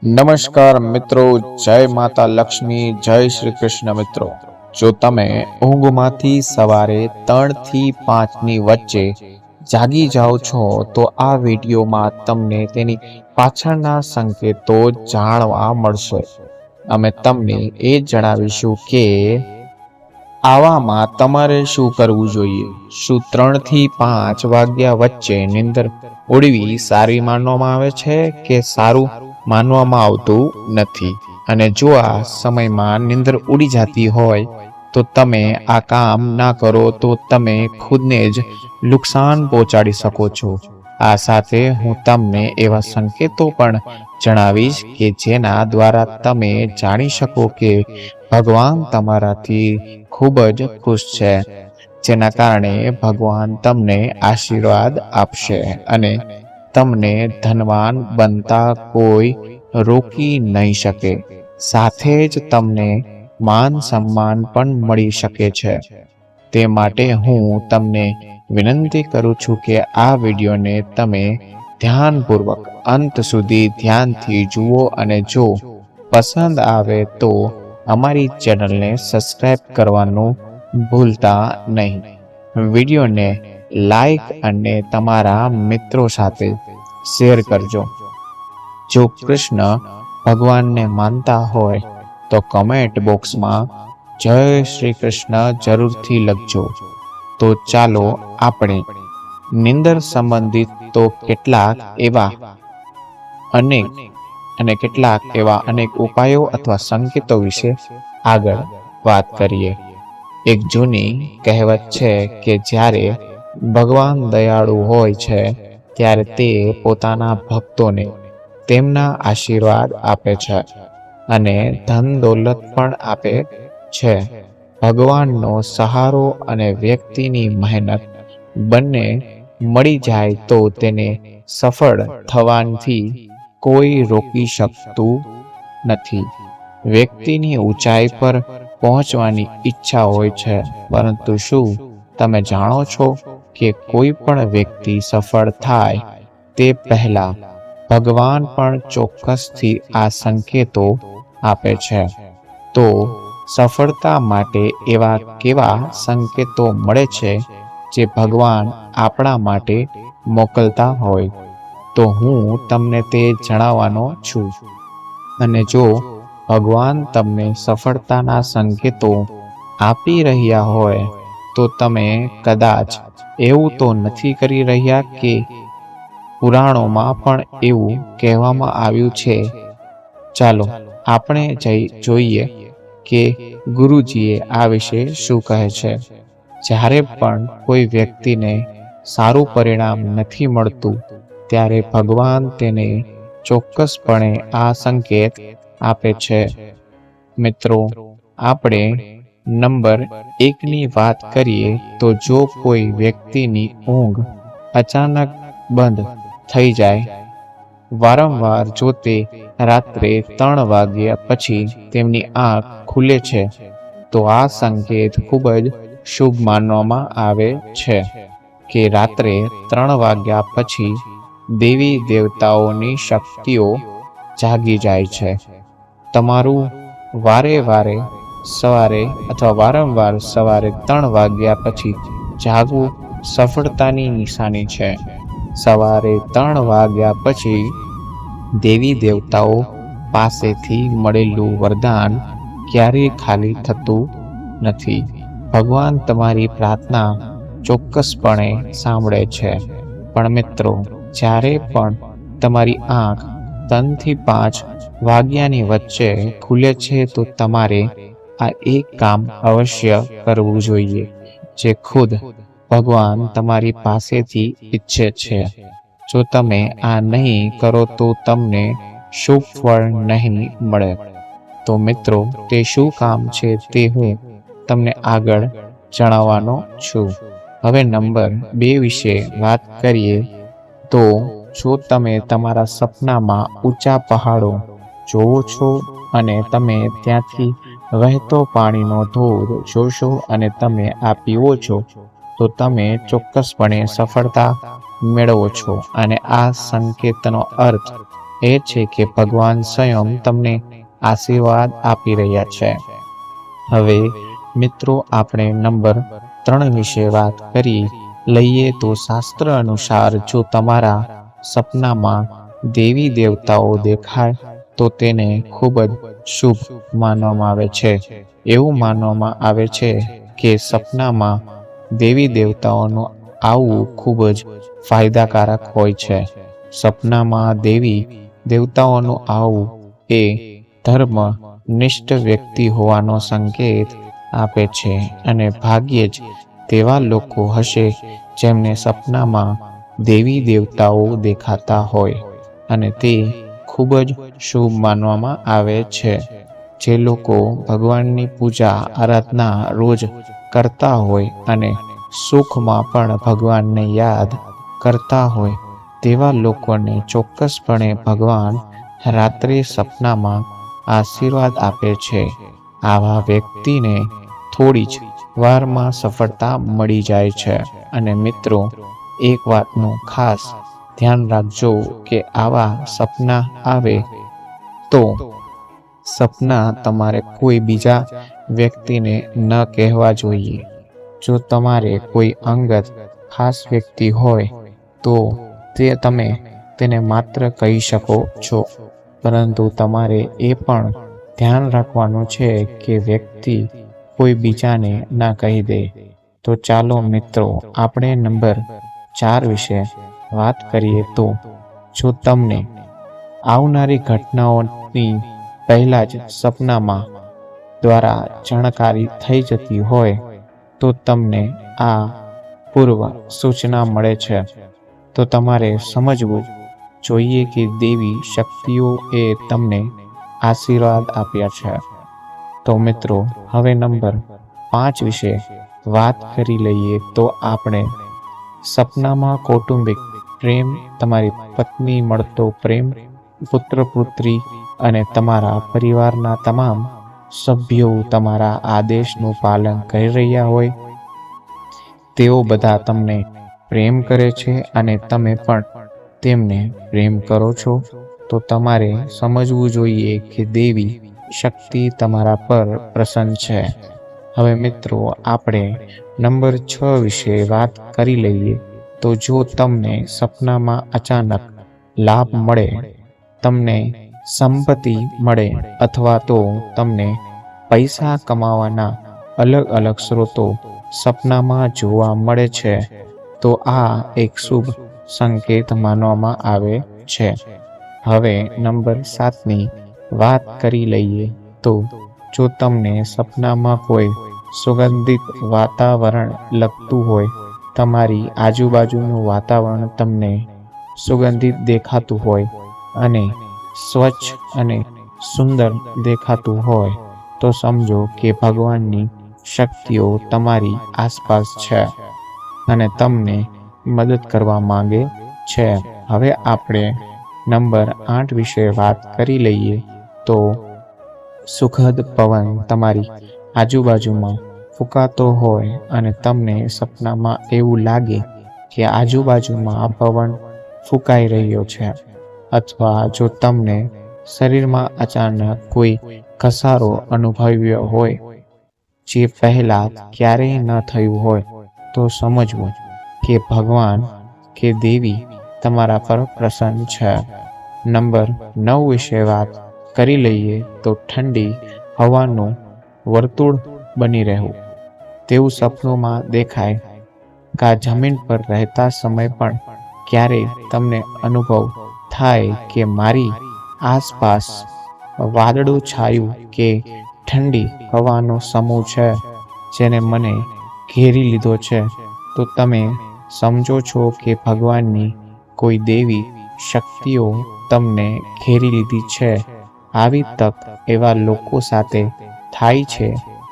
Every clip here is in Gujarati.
નમસ્કાર મિત્રો, જય માતા લક્ષ્મી, જય શ્રી કૃષ્ણ મિત્રો। જો તમે ઊંઘમાંથી સવારે 3 થી 5 ની વચ્ચે જાગી જાઓ છો તો આ વિડીયોમાં તમને તેની પાછળના સંકેતો જાણવા મળશે। અમે તમને એ જણાવીશું કે આવામાં તમારે શું કરવું જોઈએ। શું 3 થી 5 વાગ્યા વચ્ચે નીંદર ઉડવી સારી માનવામાં આવે છે કે સારું માનવામાં આવતું નથી? અને જો આ સમયમાં નીંદર ઉડી જતી હોય તો તમે આ કામ ના કરો તો તમે ખુદને જ નુકસાન પહોંચાડી શકો છો। આ સાથે હું તમને એવા સંકેતો પણ જણાવીશ કે જેના દ્વારા તમે જાણી શકો કે ભગવાન તમારાથી ખૂબ જ ખુશ છે, જેના કારણે ભગવાન તમને આશીર્વાદ આપશે અને તમને ધનવાન બનતા કોઈ રોકી નહીં શકે। સાથે જ તમને માન સન્માન પણ મળી શકે છે। તે માટે હું તમને વિનંતી કરું છું કે આ વિડીયોને તમે ધ્યાનપૂર્વક અંત સુધી ધ્યાનથી જુઓ અને જો પસંદ આવે તો અમારી ચેનલને સબસ્ક્રાઇબ કરવાનું ભૂલતા નહીં। વિડીયોને લાઈક અને તમારા મિત્રો સાથે શેર કરજો। જો કૃષ્ણ ભગવાનને માનતા હોય તો કમેન્ટ બોક્સમાં જય શ્રી કૃષ્ણ જરૂરથી લખજો। તો ચાલો આપણે નિંદર સંબંધિત તો કેટલાક એવા અનેક ઉપાયો અથવા સંકેતો વિશે આગળ વાત કરીએ। એક જૂની કહેવત છે કે જ્યારે ભગવાન દયાળુ હોય છે ત્યારે તે પોતાના ભક્તોને તેમના આશીર્વાદ આપે છે અને ધન દોલત પણ આપે છે। ભગવાનનો સહારો અને વ્યક્તિની મહેનત બંને મળી જાય તો તેને સફળ થવાથી કોઈ રોકી શકતું નથી। વ્યક્તિની ઊંચાઈ પર પહોંચવાની ઈચ્છા હોય છે, પરંતુ શું તમે જાણો છો કે કોઈ પણ વ્યક્તિ સફળ થાય તે પહેલા ભગવાન પણ ચોક્કસથી આ સંકેતો આપે છે? તો સફળતા માટે એવા કેવા સંકેતો મળે છે જે ભગવાન આપણા માટે મોકલતા હોય? તો હું તમને તે જણાવવાનો છું। અને જો ભગવાન તમને સફળતાના સંકેતો આપી રહ્યા હોય તો તમે કદાચ એવું તો નથી કરી રહ્યા કે પુરાણોમાં પણ એવું કહેવામાં આવ્યું છે? ચાલો આપણે જોઈએ કે ગુરુજીએ આ વિશે શું કહે છે। જ્યારે પણ કોઈ વ્યક્તિને સારું પરિણામ નથી મળતું ત્યારે ભગવાન તેને ચોક્કસપણે આ સંકેત આપે છે। મિત્રો, આપણે નંબર 1 ની વાત કરીએ તો જો કોઈ વ્યક્તિની ઊંઘ અચાનક બંધ થઈ જાય, વારંવાર જો તે રાત્રે 3 વાગ્યા પછી તેમની આંખ ખુલે છે તો આ સંકેત ખૂબ જ શુભ માનવામાં આવે છે કે રાત્રે 3 વાગ્યા પછી દેવી દેવતાઓની શક્તિઓ જાગી જાય છે। તમારું વારંવાર સવારે 3 વાગ્યા પછી જાગવું સફળતાની નિશાની છે। સવારે 3 વાગ્યા પછી દેવી દેવતાઓ પાસેથી મળેલું વરદાન ક્યારેય ખાલી થતું નથી। ભગવાન તમારી પ્રાર્થના ચોક્કસપણે સાંભળે છે। પણ મિત્રો, જ્યારે પણ તમારી આંખ 3 થી 5 વાગ્યાની વચ્ચે ખુલે છે તો તમારે આ એક કામ અવશ્ય કરવું જોઈએ જે ખુદ ભગવાન તમારી પાસેથી ઈચ્છે છે। જો તમે આ નહીં કરો તો તમને શુભ ફળ નહીં મળે। તો મિત્રો, તે શું કામ છે તે હું તમને આગળ જણાવવાનો છું। હવે નંબર 2 વિશે વાત કરીએ તો જો તમે તમારા સપનામાં ઊંચા પહાડો જોવો છો અને તમે ત્યાંથી વહેતો પાણીનો ધોધ જોશો અને તમે આ પીવો છો તો તમે ચોક્કસપણે સફળતા મેળવો છો। અને આ સંકેતનો અર્થ એ છે કે ભગવાન સ્વયં તમને આશીર્વાદ આપી રહ્યા છે. હવે મિત્રો, આપણે નંબર 3 વિશે વાત કરી લઈએ તો શાસ્ત્ર અનુસાર જો તમારા સપનામાં દેવી દેવતાઓ દેખાય તો તેને ખૂબ જ શુભ માનવામાં આવે છે. એવું માનવામાં આવે છે કે સપનામાં દેવી દેવતાઓનું આવવું ખૂબ જ ફાયદાકારક હોય છે. સપનામાં દેવી દેવતાઓનું આવવું એ ધર્મનિષ્ઠ વ્યક્તિ હોવાનો સંકેત આપે છે અને ભાગ્યે જ તેવા લોકો હશે જેમને સપનામાં દેવી દેવતાઓ દેખાતા હોય અને તે ખૂબ જ શુભ માનવામાં આવે છે. જે લોકો ભગવાનની પૂજા આરાધના રોજ કરતા હોય અને સુખમાં પણ ભગવાનને યાદ કરતા હોય તેવા લોકોને ચોક્કસપણે ભગવાન રાત્રે સપનામાં આશીર્વાદ આપે છે. આવા વ્યક્તિને થોડી જ વારમાં સફળતા મળી જાય છે. અને મિત્રો, એક વાતનું ખાસ ધ્યાન રાખજો કે આવા સપના આવે તો સપના તમારે કોઈ બીજા વ્યક્તિને ન કહેવા જોઈએ. જો તમારે કોઈ અંગત ખાસ વ્યક્તિ હોય તો તમે તેને માત્ર કહી શકો છો, પરંતુ તમારે એ પણ ધ્યાન રાખવાનું છે કે વ્યક્તિ કોઈ બીજાને ના કહી દે. તો ચાલો મિત્રો, આપણે નંબર 4 વિશે વાત કરીએ તો જો તમને આવનારી ઘટનાઓની પહેલા જ સપનામાં દ્વારા જાણકારી થઈ જતી હોય તો તમને આ પૂર્વ સૂચના મળે છે. તો તમારે સમજવું જોઈએ કે દેવી શક્તિઓ એ તમને આશીર્વાદ આપ્યા છે. તો મિત્રો, હવે નંબર 5 વિશે વાત કરી લઈએ તો આપણે સપનામાં કૌટુંબિક પ્રેમ, તમારી પત્ની મળતો પ્રેમ, પુત્ર પુત્રી અને તમારા પરિવારના તમામ સભ્યો તમારા આદેશનું પાલન કરી રહ્યા હોય, તેઓ બધા તમને પ્રેમ કરે છે અને તમે પણ તેમને પ્રેમ કરો છો, તો તમારે સમજવું જોઈએ કે દેવી શક્તિ તમારા પર પ્રસન્ન છે. હવે મિત્રો, આપણે નંબર 6 વિશે વાત કરી લઈએ તો જો તમને સપનામાં અચાનક લાભ મળે, તમને સંપત્તિ મળે અથવા તો તમને પૈસા કમાવાના અલગ અલગ સ્ત્રોતો સપનામાં જોવા મળે છે તો આ એક શુભ સંકેત માનવામાં આવે છે. હવે નંબર 7ની વાત કરી લઈએ તો જો તમને સપનામાં કોઈ સુગંધિત વાતાવરણ લગતું હોય, તમારી આજુબાજુનું વાતાવરણ તમને સુગંધિત દેખાતું હોય અને સ્વચ્છ અને સુંદર દેખાતું હોય તો સમજો કે ભગવાનની શક્તિઓ તમારી આસપાસ છે અને તમને મદદ કરવા માંગે છે. હવે આપણે નંબર 8 વિશે વાત કરી લઈએ તો સુખદ પવન તમારી આજુબાજુમાં ફૂંકાતો હોય અને તમને સપનામાં એવું લાગે કે આજુબાજુમાં આ પવન ફૂંકાઈ રહ્યો છે, અથવા જો તમને શરીરમાં અચાનક કોઈ ઘસારો અનુભવ્યો હોય જે પહેલા ક્યારેય ન થયું હોય તો સમજવું કે ભગવાન કે દેવી તમારા પર પ્રસન્ન છે. નંબર 9 વિશે વાત કરી લઈએ તો ઠંડી હવાનું વર્તુળ બની રહેવું તેવું સપનોમાં દેખાય. કા જમીન પર રહેતા સમય પણ ક્યારેય તમને અનુભવ થાય કે મારી આસપાસ વાદળું છાયું કે ઠંડી હવાનો સમૂહ છે જેને મને ઘેરી લીધો છે, તો તમે સમજો છો કે ભગવાનની કોઈ દેવી શક્તિઓ તમને ઘેરી લીધી છે. આવી તક એવા લોકો સાથે થાય છે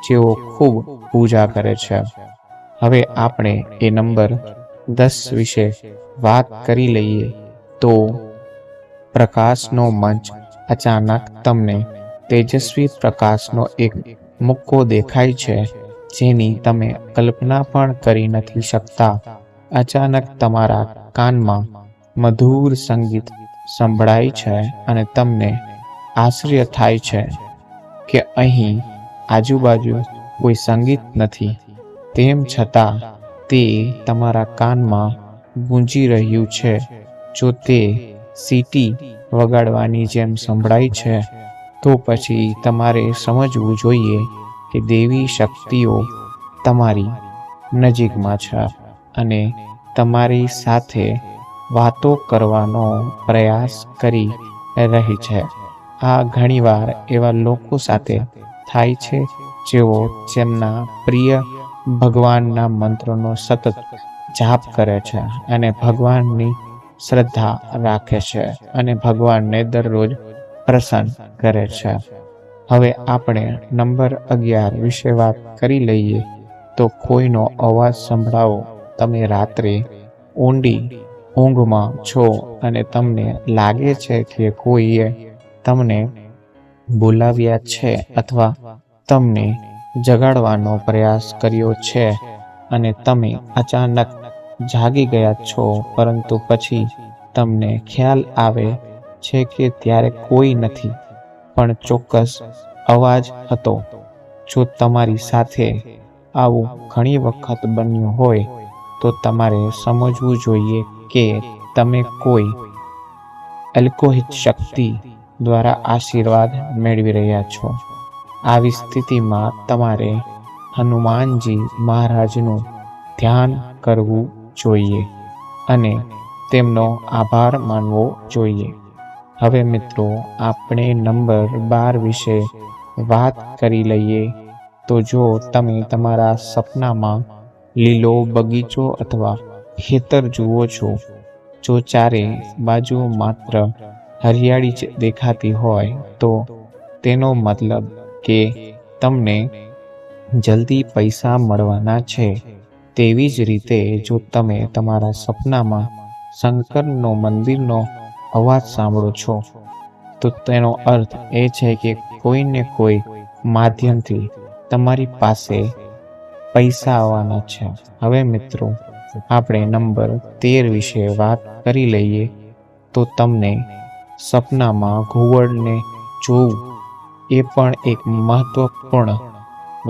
જેઓ ખૂબ પૂજા કરે છે. હવે આપણે એ નંબર 10 વિશે વાત કરી લઈએ તો પ્રકાશનો મંચ. અચાનક તમને તેજસ્વી પ્રકાશનો એક મુક્કો દેખાય છે જેની તમે કલ્પના પણ કરી નથી શકતા. અચાનક તમારા કાનમાં મધુર સંગીત સંભળાય છે અને તમને આશ્ચર્ય થાય છે કે અહીં આજુબાજુ કોઈ સંગીત નથી, તેમ છતાં તે તમારા કાનમાં ગૂંજી રહ્યું છે. જો તે સીટી વગાડવાની જેમ સંભળાય છે, તો પછી તમારે સમજવું જોઈએ કે દેવી શક્તિઓ તમારી નજીકમાં છે અને તમારી સાથે વાતો કરવાનો પ્રયાસ કરી રહી છે. આ ઘણીવાર એવા લોકો સાથે થાય છે જેઓ તેમના પ્રિય ભગવાનના મંત્રોનો સતત જાપ કરે છે અને ભગવાનની શ્રદ્ધા રાખે છે અને ભગવાનને દરરોજ પ્રસન્ન કરે છે. હવે આપણે નંબર 11 વિશે વાત કરી લઈએ. તો કોઈનો અવાજ સંભળાવો. તમે રાત્રે ઊંડી ઊંઘમાં છો અને તમને લાગે છે કે કોઈએ તમને બોલાવ્યા છે અથવા તમને જગાડવાનો પ્રયાસ કર્યો છે અને તમે અચાનક જાગી ગયા છો, પરંતુ પછી તમને ખ્યાલ આવે છે કે ત્યારે કોઈ નથી, પણ ચોક્કસ અવાજ હતો. જો તમારી સાથે આવું ઘણી વખત બન્યું હોય તો તમારે સમજવું જોઈએ કે તમે કોઈ અલૌકિક શક્તિ દ્વારા આશીર્વાદ મેળવી રહ્યા છો. આવી સ્થિતિમાં તમારે હનુમાનજી મહારાજનું ધ્યાન કરવું જોઈએ અને તેમનો આભાર માનવો જોઈએ. હવે મિત્રો, આપણે નંબર 12 વિશે વાત કરી લઈએ. તો જો તમે તમારા સપનામાં લીલો બગીચો અથવા ખેતર જુઓ છો, જો ચારે બાજુ માત્ર હરિયાળી જ દેખાતી હોય, તો તેનો મતલબ કે તમને જલ્દી પૈસા મળવાના છે. તેવી જ રીતે જો તમે તમારા સપનામાં શંકરનો મંદિરનો અવાજ સાંભળો છો, તો તેનો અર્થ એ છે કે કોઈને કોઈ માધ્યમથી તમારી પાસે પૈસા આવવાના છે. હવે મિત્રો, આપણે નંબર 13 વિશે વાત કરી લઈએ. તો તમને સપનામાં ઘુવડને જોવું એ પણ એક મહત્વપૂર્ણ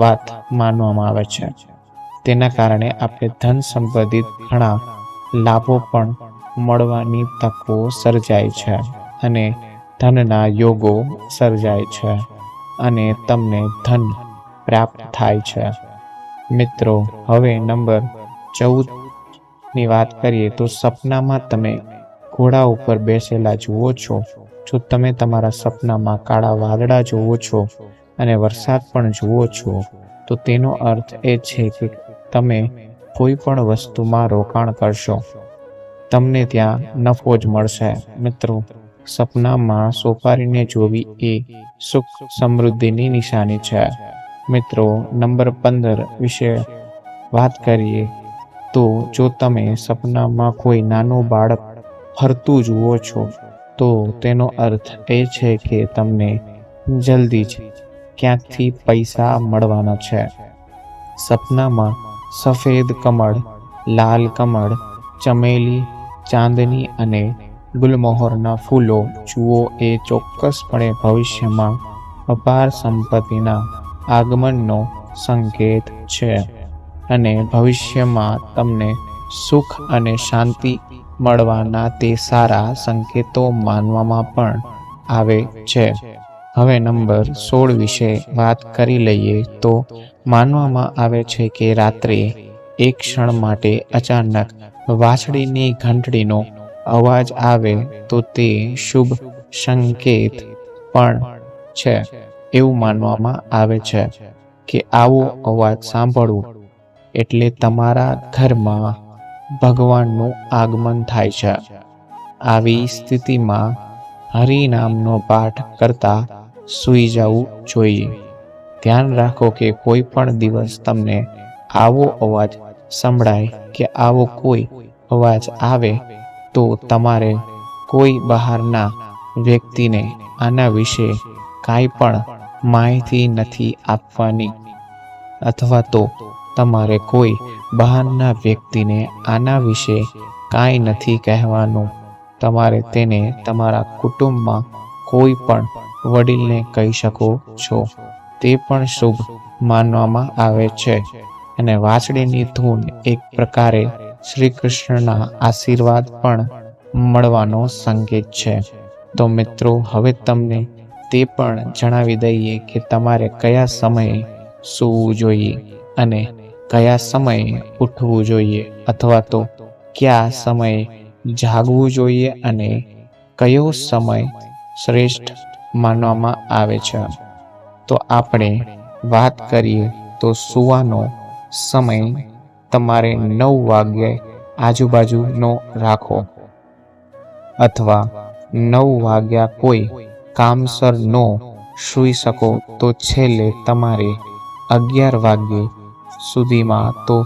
વાત માનવામાં આવે છે. તેના કારણે આપણે ધન સંબંધિત ઘણા લાભો પણ મળવાની તકો સર્જાય છે અને ધનના યોગો સર્જાય છે અને તમને ધન પ્રાપ્ત થાય છે. મિત્રો, હવે નંબર 14ની વાત કરીએ. તો સપનામાં તમે ઘોડા ઉપર બેસેલા જુઓ છો. જો તમે તમારા સપનામાં કાળા વાદળા જુઓ છો અને વરસાદ પણ જુઓ છો, તો તેનો અર્થ એ છે કે તમે કોઈ પણ વસ્તુમાં રોકાણ કરશો, તમને ત્યાં નફો જ મળશે. મિત્રો, સપનામાં સોપારીને જોવી એ સુખ સમૃદ્ધિની નિશાની છે. મિત્રો, નંબર 15 વિશે વાત કરીએ. તો જો તમે સપનામાં કોઈ નાનું બાળક ફરતું જુઓ છો, તો તેનો અર્થ એ છે કે તમને જલ્દી જ ક્યાંકથી પૈસા મળવાના છે. સપનામાં સફેદ કમળ, લાલ કમળ, ચમેલી, ચાંદની અને ગુલમોહરના ફૂલો જુઓ એ ચોક્કસપણે ભવિષ્યમાં અપાર સંપત્તિના આગમનનો સંકેત છે અને ભવિષ્યમાં તમને સુખ અને શાંતિ મળવાના તે સારા સંકેતો માનવામાં પણ આવે છે. હવે નંબર 16 વિશે વાત કરી લઈએ. તો માનવામાં આવે છે કે રાત્રે એક ક્ષણ માટે અચાનક વાછડીની ઘંટડીનો અવાજ આવે તો તે શુભ સંકેત પણ છે. એવું માનવામાં આવે છે કે આવો અવાજ સાંભળવું એટલે તમારા ઘરમાં ભગવાનનું આગમન થાય છે. આવી સ્થિતિમાં હરિનામનો પાઠ કરતા સૂઈ જવું જોઈએ. ધ્યાન રાખો કે કોઈ પણ દિવસ તમને આવો અવાજ સંભળાય કે આવો કોઈ અવાજ આવે તો તમારે કોઈ બહારના વ્યક્તિને આના વિશે કાંઈ પણ માહિતી નથી આપવાની, અથવા તો તમારે કોઈ બહારના વ્યક્તિને આના વિશે કાંઈ નથી કહેવાનું. તમારે તેને તમારા કુટુંબમાં કોઈ પણ વડીલને કહી શકો છો. તે પણ શુભ માનવામાં આવે છે. અને વાંસળીની ધૂન એક પ્રકારે શ્રી કૃષ્ણના આશીર્વાદ પણ મળવાનો સંકેત છે. તો મિત્રો, હવે તમને તે પણ જણાવી દઈએ કે તમારે કયા સમયે સૂવું જોઈએ અને કયા સમયે ઉઠવું જોઈએ, અથવા તો કયા સમયે જાગવું જોઈએ અને કયો સમય શ્રેષ્ઠ માનવામાં આવે છે. તો આપણે વાત કરીએ તો સૂવાનો સમય તમારે 9 વાગ્યે આજુબાજુનો રાખો, અથવા 9 વાગ્યા કોઈ કામસર ન સૂઈ શકો તો છેલ્લે તમારે 11 વાગ્યે સુધીમાં તો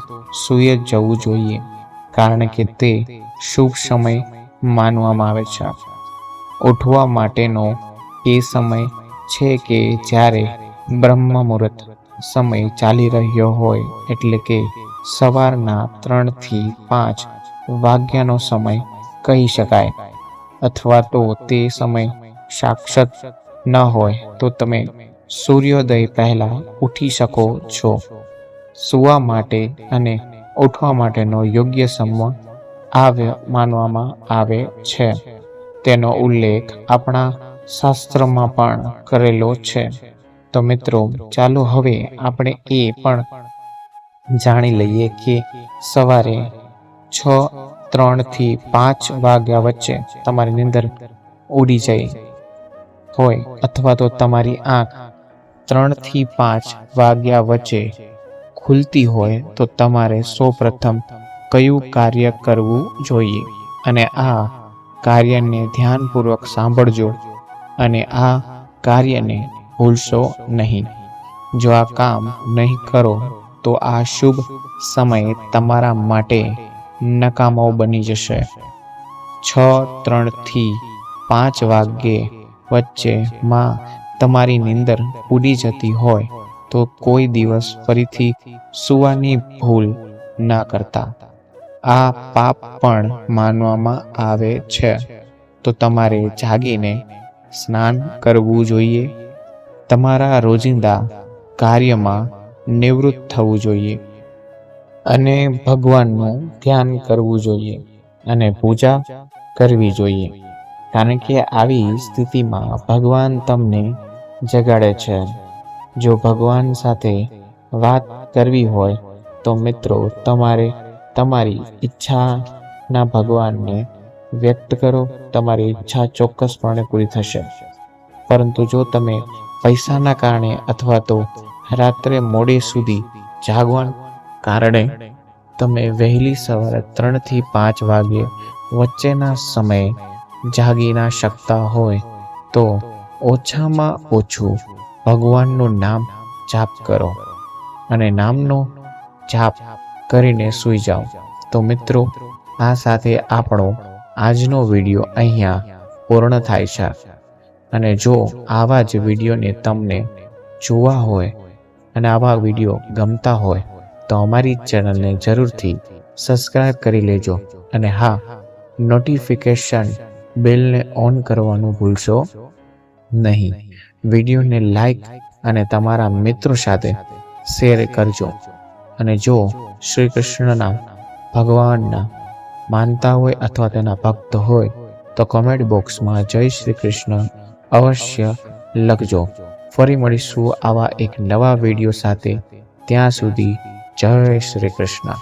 સૂઈ જ જવું જોઈએ, કારણ કે તે શુભ સમય માનવામાં આવે છે. ઉઠવા માટેનો એ સમય છે કે જ્યારે બ્રહ્મ મુહૂર્ત સમય ચાલી રહ્યો હોય, એટલે કે સવારના 3 થી 5 વાગ્યાનો સમય કહી શકાય. અથવા તો તે સમય સાક્ષાત ન હોય તો તમે સૂર્યોદય પહેલા ઉઠી શકો છો. સૂવા માટે અને ઉઠવા માટેનો યોગ્ય સમય માનવામાં આવે છે. તેનો ઉલ્લેખ આપણા શાસ્ત્રમાં પણ કરેલો છે. તો મિત્રો, ચાલો હવે આપણે એ પણ જાણી લઈએ કે સવારે 3 થી 5 વાગ્યા વચ્ચે તમારી નીંદર ઉડી જાય હોય, અથવા તો તમારી આંખ 3 થી 5 વાગ્યા વચ્ચે ખુલતી હોય, તો તમારે સૌપ્રથમ કયું કાર્ય કરવું જોઈએ. અને આ કાર્યને ધ્યાનપૂર્વક સાંભળજો અને આ કાર્યને ભૂલશો નહીં. જો આ કામ નહીં કરો તો આ શુભ સમય તમારા માટે નકામો બની જશે. 3 થી 5 વાગ્યે વચ્ચેમાં તમારી નીંદર ઉડી જતી હોય તો કોઈ દિવસ ફરીથી સૂવાની ભૂલ ના કરતા. આ પાપ પણ માનવામાં આવે છે. તો તમારે જાગીને સ્નાન કરવું જોઈએ, તમારા રોજિંદા કાર્યમાં નિવૃત્ત થવું જોઈએ અને ભગવાનનું ધ્યાન કરવું જોઈએ અને પૂજા કરવી જોઈએ, કારણ કે આવી સ્થિતિમાં ભગવાન તમને જગાડે છે. જો ભગવાન સાથે વાત કરવી હોય તો મિત્રો, તમારે તમારી ઈચ્છાના ભગવાનને વ્યક્ત કરો. તમારી ઈચ્છા ચોક્કસપણે પૂરી થશે. પરંતુ જો તમે પૈસાના કારણે અથવા તો રાત્રે મોડે સુધી જાગવાના કારણે તમે વહેલી સવારે 3 થી 5 વાગ્યે વચ્ચેના સમયે જાગી ના શકતા હોય, તો ઓછામાં ઓછું ભગવાનનું નામ જાપ કરો અને નામનો જાપ કરીને સૂઈ જાઓ. તો મિત્રો, આ સાથે આપણો આજનો વિડીયો અહીંયા પૂર્ણ થાય છે. અને જો આવા જ વિડીયોને તમને જોવા હોય અને આવા વિડીયો ગમતા હોય તો અમારી ચેનલને જરૂરથી સબસ્ક્રાઇબ કરી લેજો. અને હા, નોટિફિકેશન બેલને ઓન કરવાનું ભૂલશો નહીં. વિડીયોને લાઈક અને તમારા મિત્રો સાથે શેર કરજો. અને જો શ્રી કૃષ્ણના ભગવાનના માનતા હોય અથવા તેના ભક્ત હોય તો કમેન્ટ બોક્સમાં જય શ્રી કૃષ્ણ અવશ્ય લખજો. ફરી મળીશું આવા એક નવા વિડીયો સાથે. ત્યાં સુધી જય શ્રી કૃષ્ણ.